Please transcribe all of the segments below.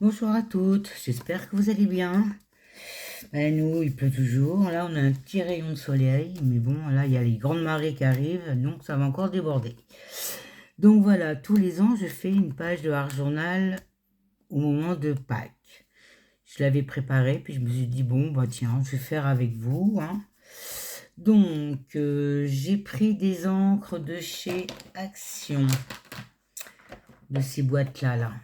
Bonjour à toutes, j'espère que vous allez bien. Ben nous, il pleut toujours. Là, on a un petit rayon de soleil, mais bon, là, il y a les grandes marées qui arrivent, donc ça va encore déborder. Donc voilà, tous les ans, je fais une page de Art Journal au moment de Pâques. Je l'avais préparée, puis je me suis dit, bon, bah tiens, je vais faire avec vous, hein. Donc, j'ai pris des encres de chez Action, de ces boîtes-là, là.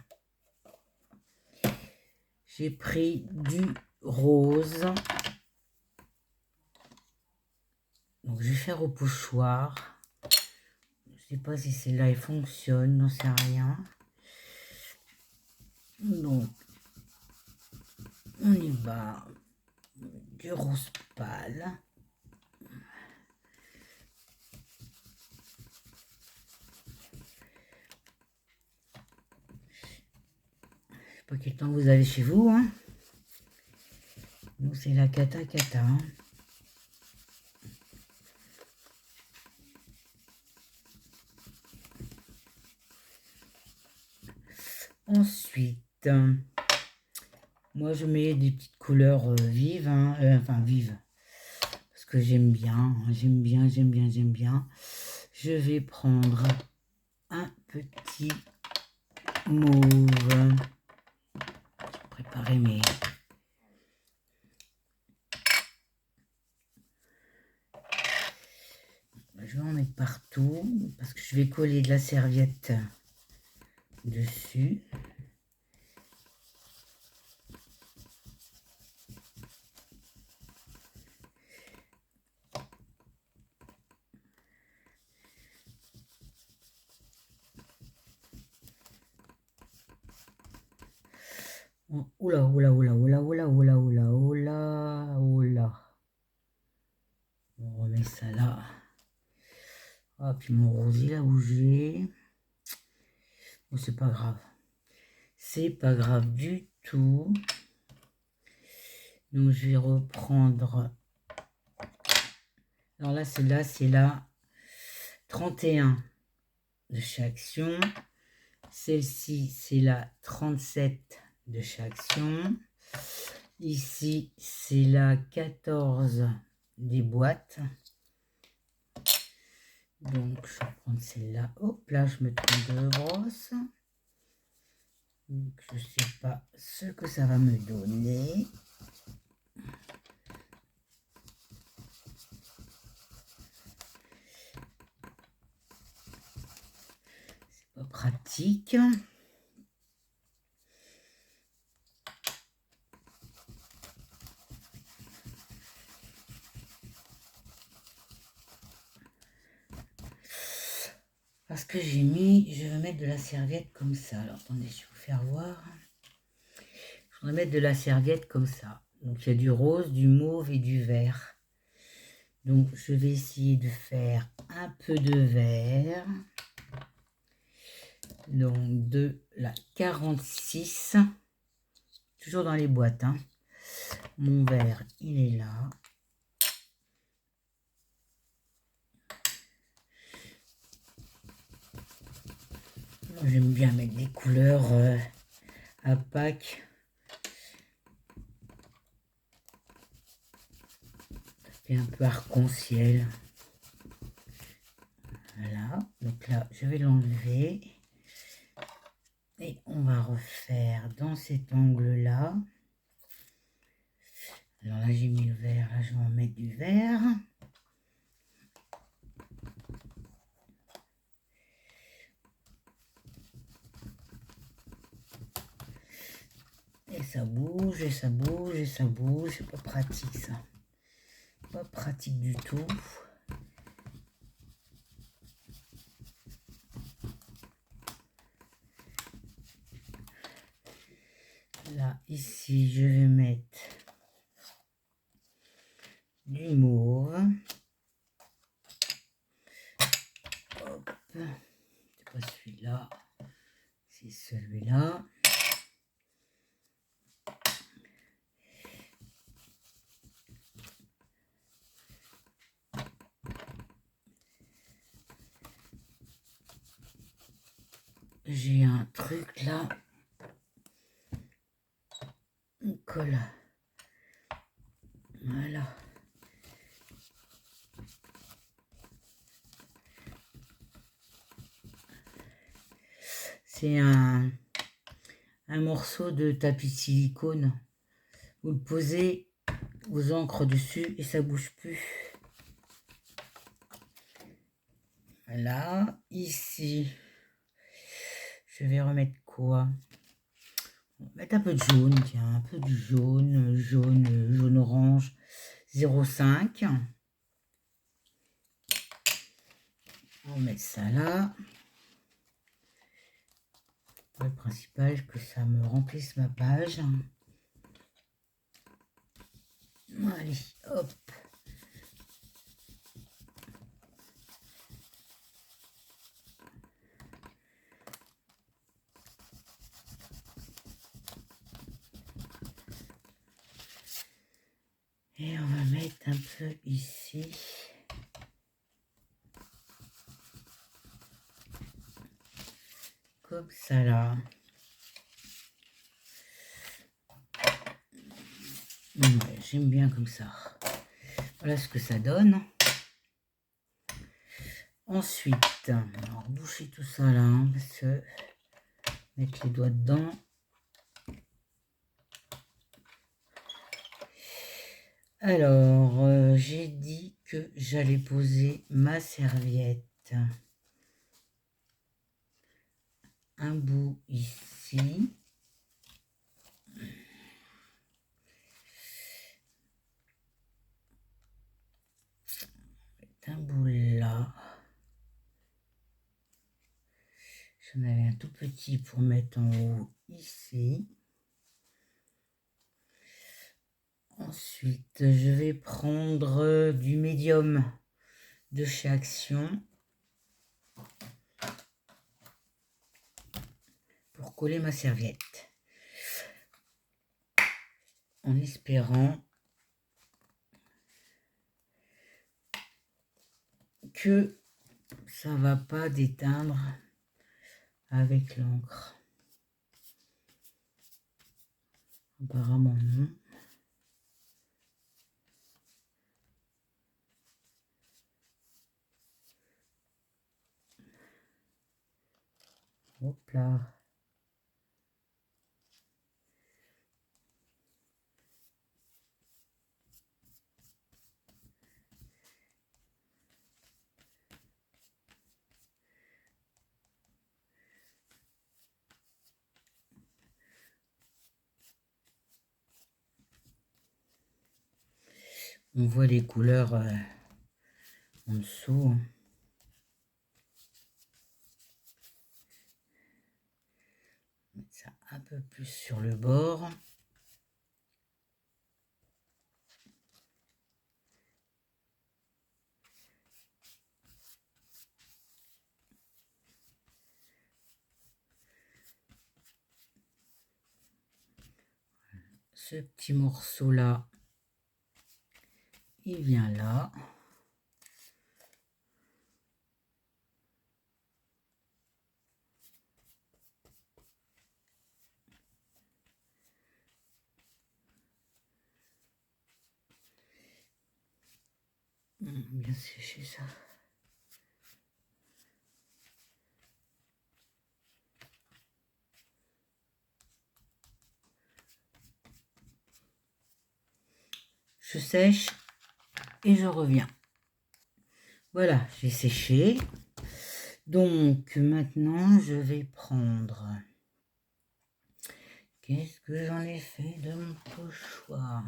J'ai pris du rose. Donc, je vais faire au pochoir. Je sais pas si celle-là elle fonctionne, n'en sais rien. Donc, on y va. Du rose pâle. Je sais pas quel temps vous avez chez vous, hein. Nous, c'est la cata cata, hein. Ensuite, moi, je mets des petites couleurs vives, hein, enfin vives. Parce que j'aime bien, hein, j'aime bien. Je vais prendre un petit mauve. Préparer mes... Je vais en mettre partout parce que je vais coller de la serviette dessus. Oula, oula, oula, oula, oula, oula, oula, oula, oula. On remet ça là. Ah, puis mon rose, il a bougé. Bon, c'est pas grave. C'est pas grave du tout. Donc, je vais reprendre. Alors là, celle-là, c'est la 31 de chez Action. Celle-ci, c'est la 37 de chez Action. Ici, c'est la 14 des boîtes. Donc, je vais prendre celle-là. Hop là, je me trompe de brosse. Donc, je ne sais pas ce que ça va me donner. C'est pas pratique. Parce que j'ai mis, je vais mettre de la serviette comme ça. Alors, attendez, je vais vous faire voir. Je vais mettre de la serviette comme ça. Donc, il y a du rose, du mauve et du vert. Donc, je vais essayer de faire un peu de vert. Donc, de la 46. Toujours dans les boîtes, hein. Mon vert, il est là. J'aime bien mettre des couleurs à Pâques. Ça fait un peu arc-en-ciel. Voilà. Donc là, je vais l'enlever. Et on va refaire dans cet angle-là. Alors là, j'ai mis le vert. Là, je vais en mettre du vert. Et ça bouge, et ça bouge, et ça bouge. C'est pas pratique, ça. Pas pratique du tout. Là, ici, je vais mettre du mauve. Hop. C'est pas celui-là. C'est celui-là. J'ai un truc là. On colle. Voilà. C'est un morceau de tapis de silicone. Vous le posez, vous encre dessus et ça bouge plus. Voilà, ici, je vais remettre quoi? On va mettre un peu de jaune, tiens, un peu de jaune orange, 0,5. On va mettre ça là. Le principal, que ça me remplisse ma page. Allez, hop. Et on va mettre un peu ici. Comme ça là. Ouais, j'aime bien comme ça. Voilà ce que ça donne. Ensuite, on va boucher tout ça là, hein, parce que mettre les doigts dedans. Alors, j'ai dit que j'allais poser ma serviette. Un bout ici. Un bout là. J'en avais un tout petit pour mettre en haut ici. Ensuite, je vais prendre du médium de chez Action pour coller ma serviette. En espérant que ça va pas déteindre avec l'encre. Apparemment non. Hop là. On voit les couleurs en dessous. Mettre ça un peu plus sur le bord. Ce petit morceau là, il vient là. Bien séché ça. Je sèche et je reviens. Voilà, j'ai séché. Donc maintenant, je vais prendre... Qu'est-ce que j'en ai fait de mon pochoir?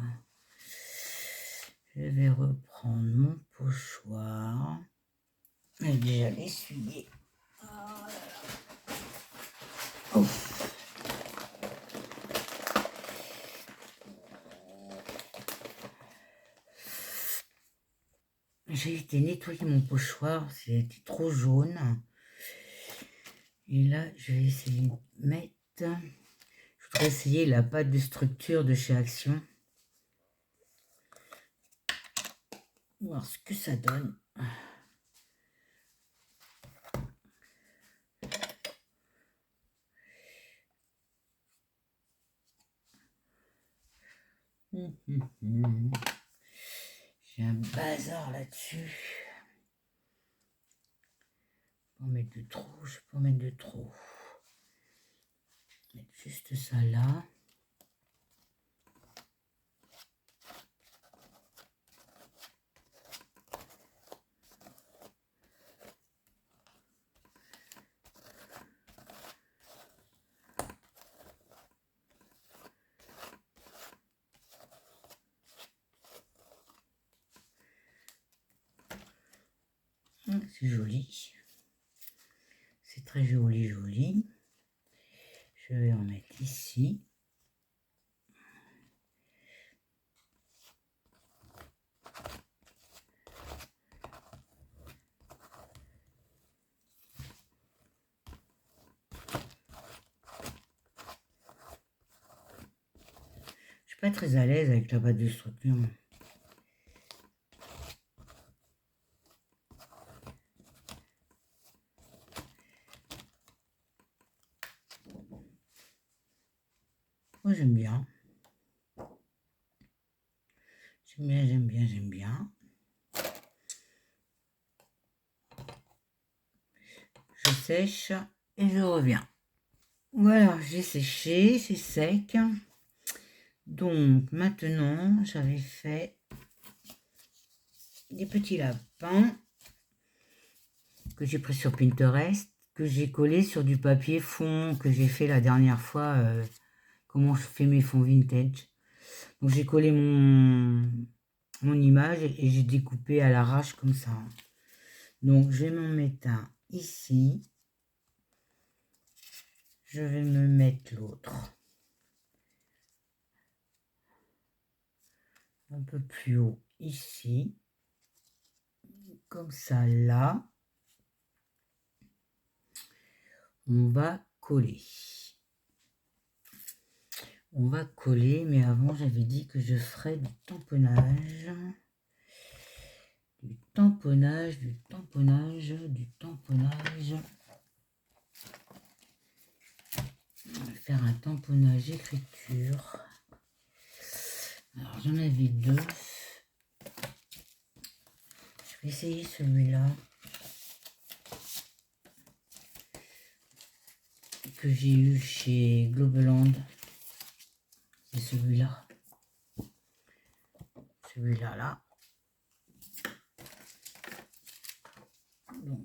Je vais reprendre mon pochoir. Et déjà l'essuyer. Oh. J'ai été nettoyer mon pochoir, c'était trop jaune. Et là, je vais essayer de mettre... Je voudrais essayer la pâte de structure de chez Action. Voir ce que ça donne. J'ai un bazar là-dessus. Pour mettre de trop, je peux mettre de trop. Mettre juste ça là. C'est joli. C'est très joli, joli. Je vais en mettre ici. Je suis pas très à l'aise avec la pâte de structure. Moi j'aime bien. J'aime bien, j'aime bien, j'aime bien. Je sèche et je reviens. Voilà, j'ai séché, c'est sec. Donc maintenant, j'avais fait des petits lapins que j'ai pris sur Pinterest, que j'ai collé sur du papier fond que j'ai fait la dernière fois. Comment je fais mes fonds vintage. Donc j'ai collé mon image et j'ai découpé à l'arrache comme ça. Donc je vais m'en mettre un ici. Je vais me mettre l'autre un peu plus haut ici. Comme ça là. On va coller. On va coller, mais avant j'avais dit que je ferais du tamponnage. Du tamponnage, du tamponnage, du tamponnage. On va faire un tamponnage écriture. Alors j'en avais deux. Je vais essayer celui-là. Que j'ai eu chez Globeland. C'est celui-là. Celui-là, là. Donc.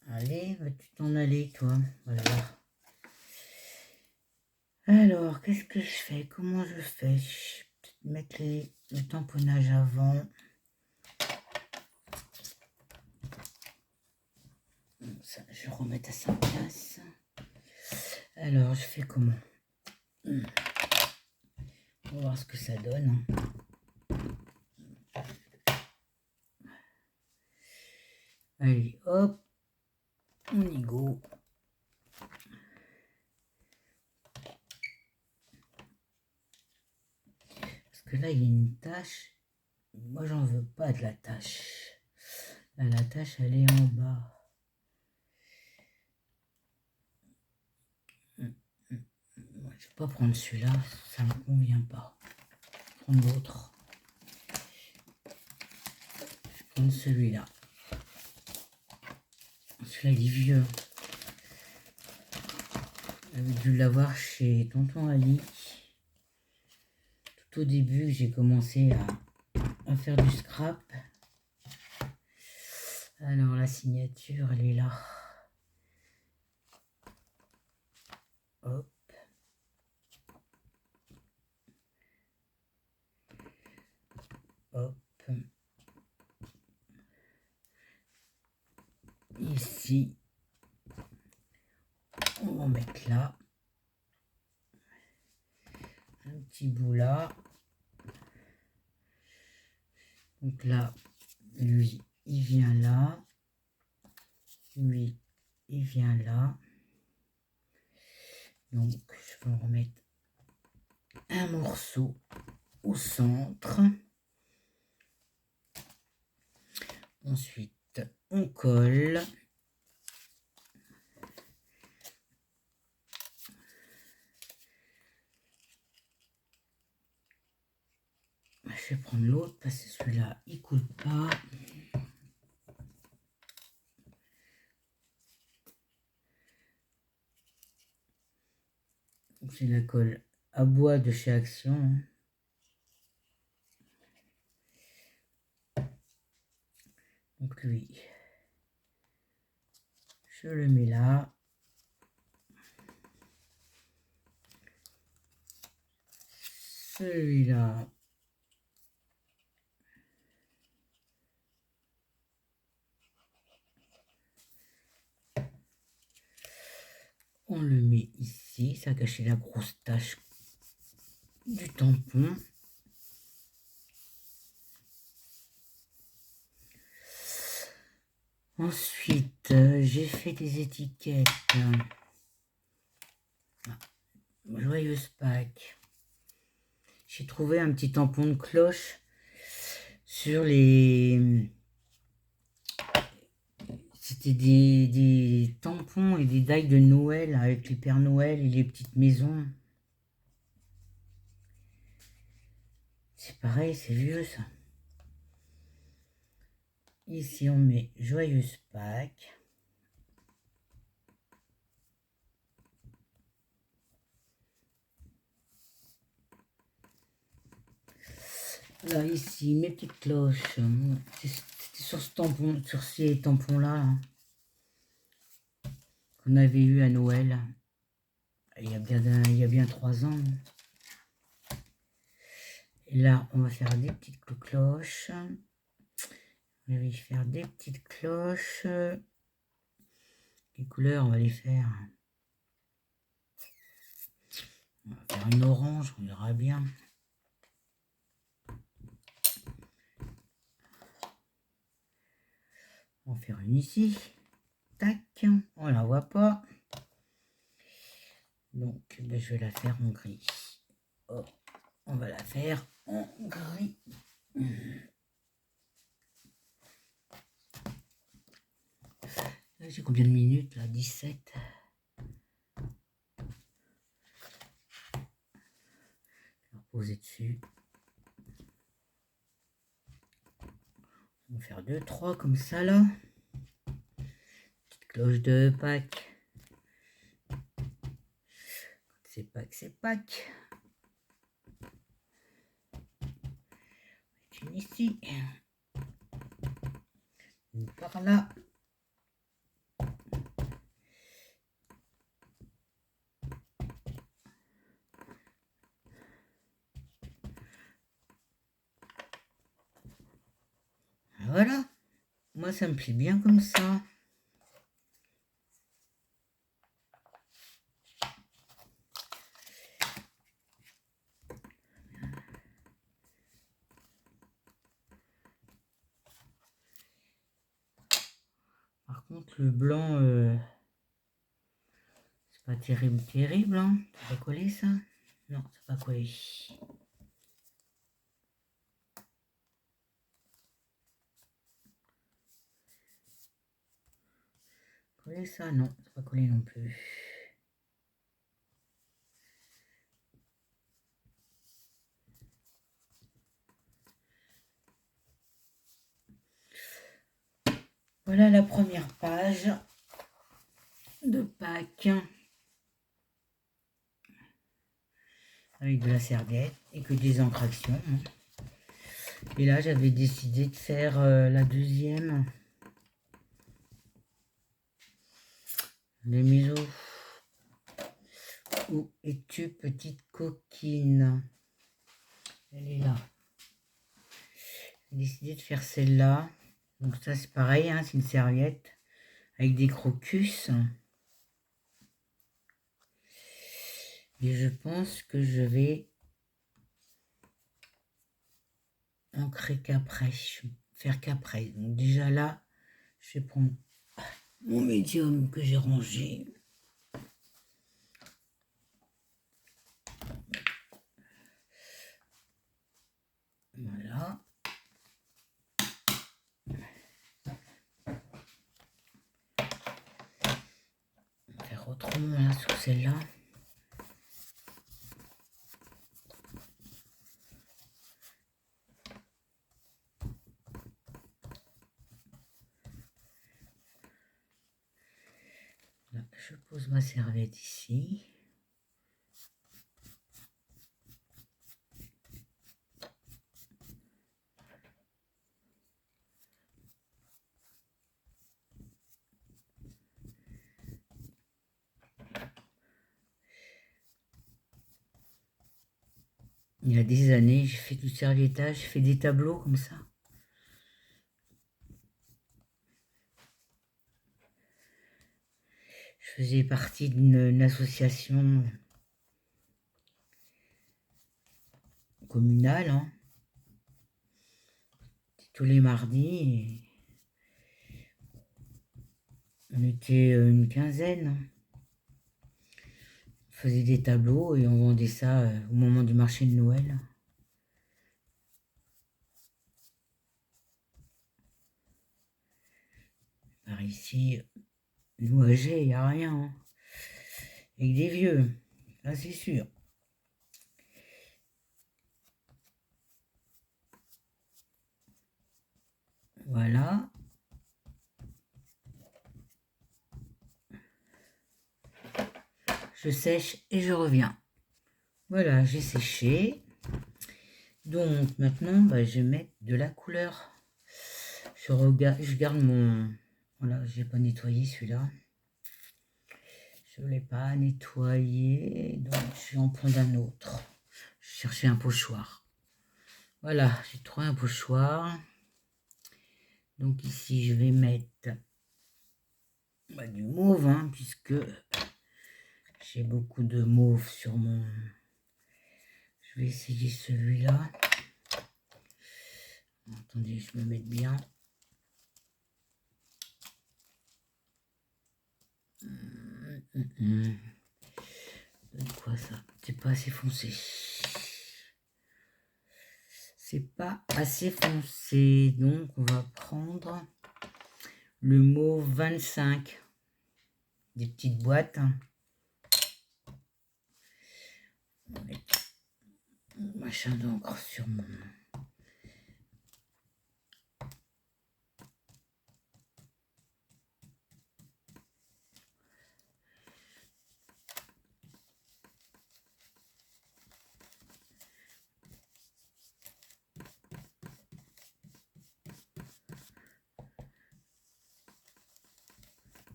Allez, vas-tu t'en aller, toi? Voilà. Alors, qu'est-ce que je fais? Comment je fais? Je vais peut-être mettre le tamponnage avant. Ça, je vais remettre à sa place. Alors, je fais comment? On va voir ce que ça donne. Allez, hop. On y go. Parce que là, il y a une tache. Moi, j'en veux pas de la tache. Là, la tache, elle est en bas. Je vais pas prendre celui-là, ça me convient pas. Je vais prendre l'autre. Je vais prendre celui-là. Celui-là, il est vieux. J'avais dû l'avoir chez Tonton Ali. Tout au début, j'ai commencé à faire du scrap. Alors, la signature, elle est là. Hop. Hop. Ici. On va mettre là. Un petit bout là. Donc là, lui, il vient là. Lui, il vient là. Donc, je vais en remettre un morceau au centre. Ensuite, on colle. Je vais prendre l'autre parce que celui-là, il coule pas. C'est la colle à bois de chez Action. Donc lui, je le mets là. Celui-là, on le met ici. Ça a caché la grosse tache du tampon. Ensuite, j'ai fait des étiquettes. Joyeuse Pâques. J'ai trouvé un petit tampon de cloche sur les... C'était des tampons et des dailles de Noël avec les Pères Noël et les petites maisons. C'est pareil, c'est vieux ça. Ici, on met Joyeuse Pâques. Là, ici, mes petites cloches. C'était sur ce tampon, sur ces tampons-là qu'on avait eu à Noël. Il y a bien 3 ans. Et là, on va faire des petites cloches. On va faire des petites cloches. Les couleurs, on va les faire. On va faire une orange, on verra bien. On va faire une ici. Tac, on la voit pas. Donc, ben, je vais la faire en gris. Oh, on va la faire en gris. J'ai combien de minutes là? 17. Je vais reposer dessus. On va faire 2, 3 comme ça là. Petite cloche de Pâques. C'est Pâques, c'est Pâques. Une ici. Une par là. Voilà. Moi, ça me plaît bien comme ça. Par contre, le blanc, c'est pas terrible, terrible. Hein. Ça va coller ça? Non, ça va coller. Coller ça? Non, ça va coller non plus. Voilà la première page de Pâques avec de la serviette et que des encrations. Et là, j'avais décidé de faire la deuxième. Les misos. Où es-tu, petite coquine? Elle est là. J'ai décidé de faire celle-là. Donc ça, c'est pareil, hein, c'est une serviette avec des crocus. Et je pense que je vais ancrer qu'après, faire qu'après. Donc déjà là, je vais prendre mon médium que j'ai rangé. Voilà. On va faire autrement là sur celle-là. Je pose ma serviette ici. Il y a des années, j'ai fait du serviettage, j'ai fait des tableaux comme ça. Je faisais partie d'une association communale, hein. Tous les mardis, on était une quinzaine. On faisait des tableaux et on vendait ça au moment du marché de Noël. Par ici, nous âgés, il n'y a rien, hein. Avec des vieux, là c'est sûr. Voilà. Je sèche et je reviens. Voilà, j'ai séché. Donc maintenant, je vais mettre de la couleur. Je garde mon... Voilà, je n'ai pas nettoyé celui-là. Je ne l'ai pas nettoyé, donc je vais en prendre un autre. Je cherchais un pochoir. Voilà, j'ai trouvé un pochoir. Donc ici, je vais mettre du mauve, hein, puisque j'ai beaucoup de mauve sur mon... Je vais essayer celui-là. Attendez, je me mets bien. Quoi ça? C'est pas assez foncé. C'est pas assez foncé. Donc on va prendre le mauve 25. Des petites boîtes. On va mettre machin d'encre sur mon...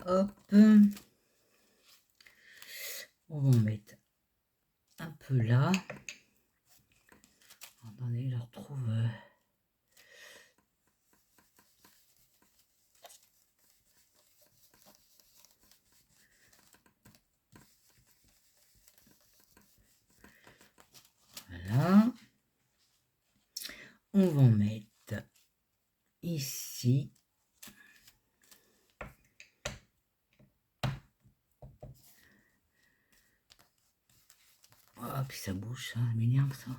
Hop. On va en mettre un peu là. Attendez, je retrouve... Voilà. On va en mettre ici. Oh, puis ça bouge, ça m'énerve ça.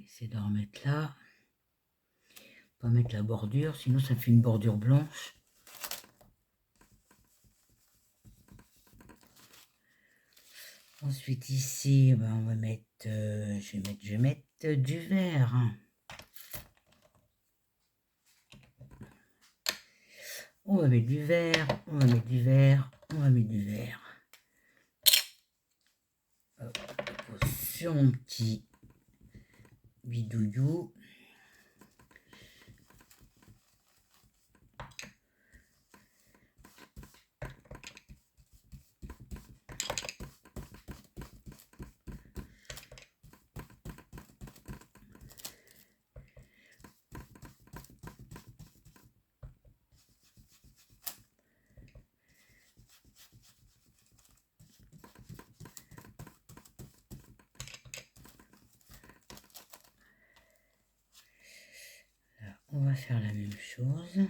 Essayer de remettre là. Pas mettre la bordure, sinon ça fait une bordure blanche. Ensuite ici, on va mettre, je vais mettre du vert. On va mettre du vert, on va mettre du vert, on va mettre du vert. Hop, sur mon petit bidouillou. Là, on va faire la même chose.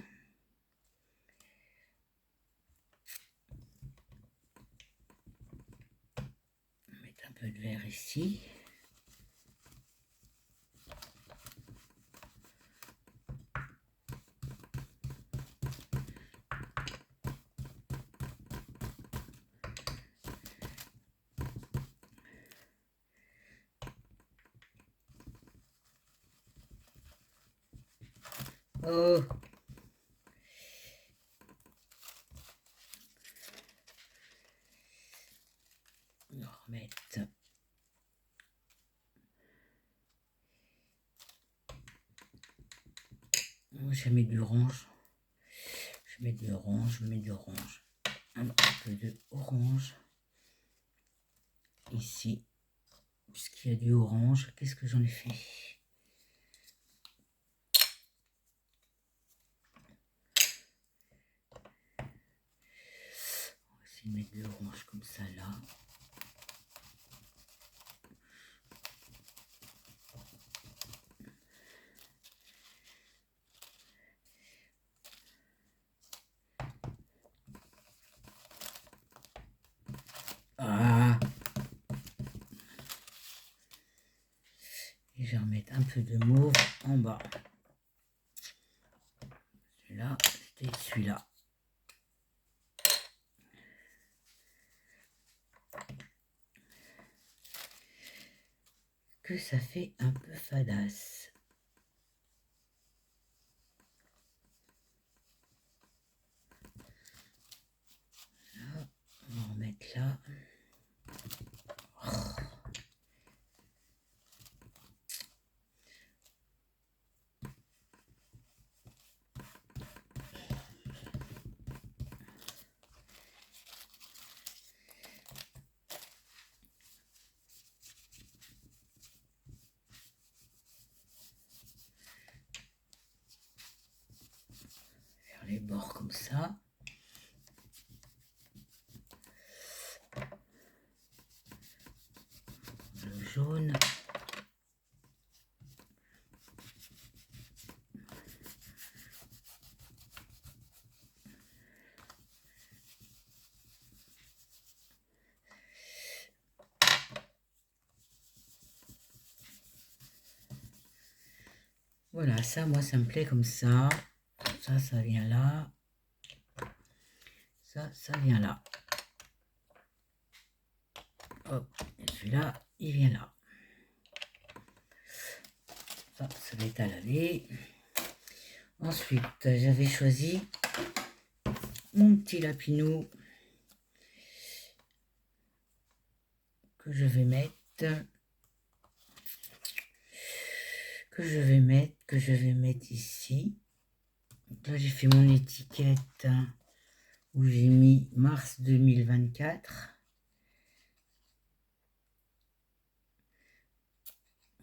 Mettre un peu de vert ici. Oh, on va remettre. Je vais mettre du orange. Je vais mettre du orange, je mets du orange. Un petit peu de orange. Ici, puisqu'il y a du orange, qu'est-ce que j'en ai fait? On va essayer de mettre de l'orange comme ça là. Ah! Et je vais remettre un peu de mauve en bas. Celui-là, c'était celui-là. Que ça fait un peu fadasse. Là, on va remettre là. Faire les bords comme ça. Le jaune. Voilà, ça, moi, ça me plaît comme ça. Ça vient là. Ça vient là. Hop, et celui-là, il vient là. Ça va être à laver. Ensuite, j'avais choisi mon petit lapinou que je vais mettre, ici. Donc là, j'ai fait mon étiquette où j'ai mis mars 2024.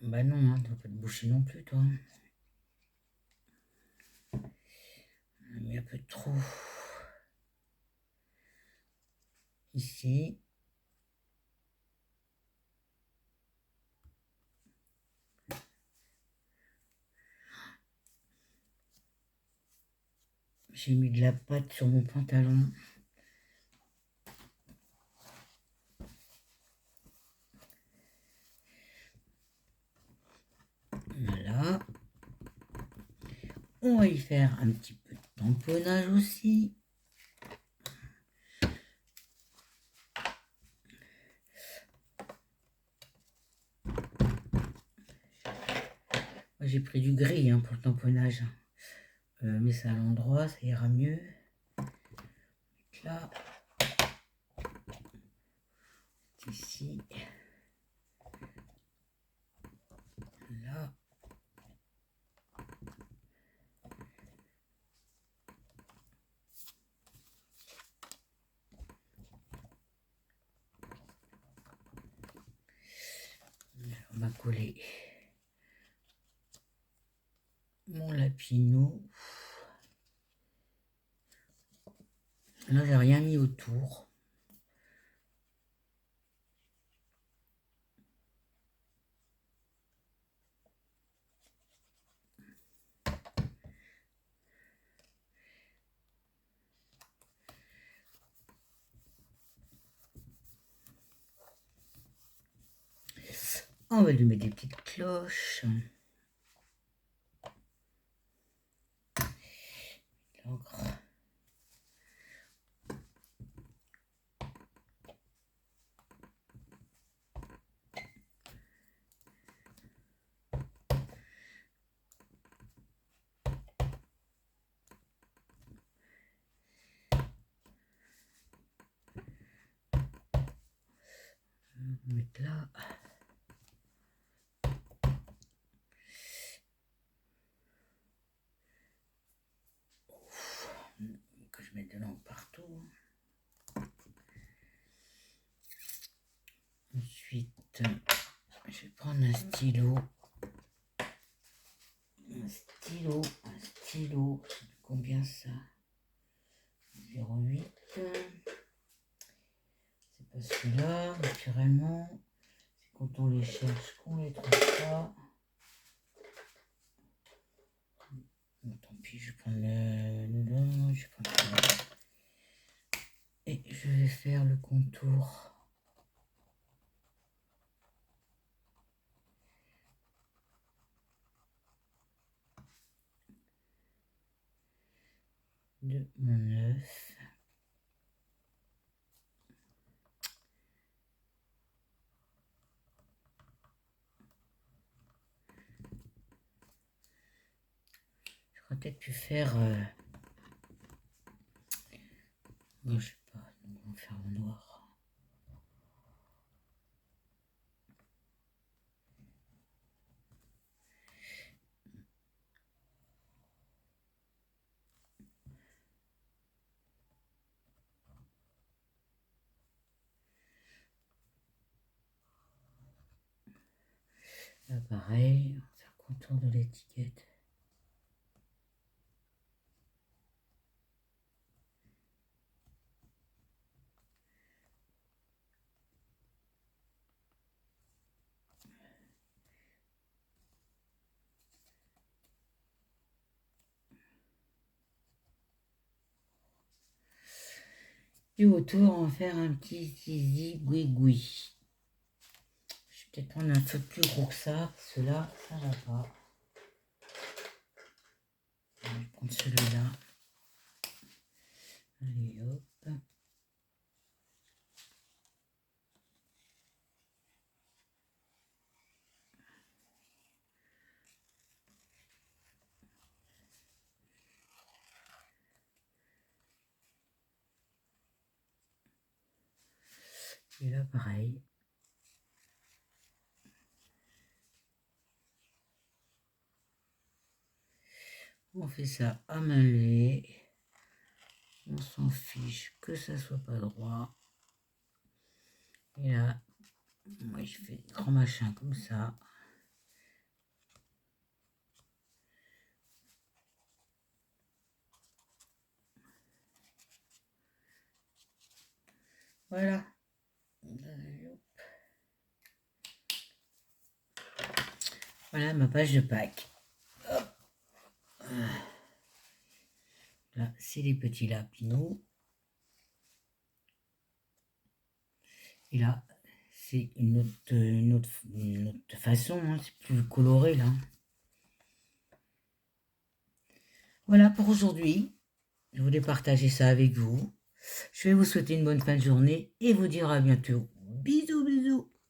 Bah non, hein, tu vas pas te boucher non plus, toi. On a mis un peu trop ici. J'ai mis de la pâte sur mon pantalon. Voilà. On va y faire un petit peu de tamponnage aussi. J'ai pris du gris hein, pour le tamponnage. Mais c'est à l'endroit, ça ira mieux. Là. Ici. Là. On va coller mon lapinou. Là, j'ai rien mis autour. On va lui mettre des petites cloches. L'encre. On va mettre là. Que je mette de l'encre partout. Ensuite, je vais prendre un stylo. Combien ça? 0,8. C'est pas celui-là, naturellement. C'est quand on les cherche qu'on les trouve pas. Bon, tant pis, je vais prendre le... Je vais prendre celui-là. Et je vais faire le contour. De mon œuf. J'aurais peut-être pu faire... Non, je sais pas, on va faire en noir. Là, pareil, on va faire le contour de l'étiquette. Et autour, on va faire un petit zigouigoui. Je vais peut-être prendre un peu plus gros que ça, parce que là, ça va pas. Je vais prendre celui-là. Allez, hop. Et là, pareil. On fait ça à main levée. On s'en fiche que ça soit pas droit. Et là, moi je fais des grands machins comme ça. Voilà. Voilà ma page de Pâques. Hop. Là, c'est les petits lapinous. Et là, c'est une autre façon, hein. C'est plus coloré là. Voilà pour aujourd'hui. Je voulais partager ça avec vous. Je vais vous souhaiter une bonne fin de journée et vous dire à bientôt. Bisous, bisous.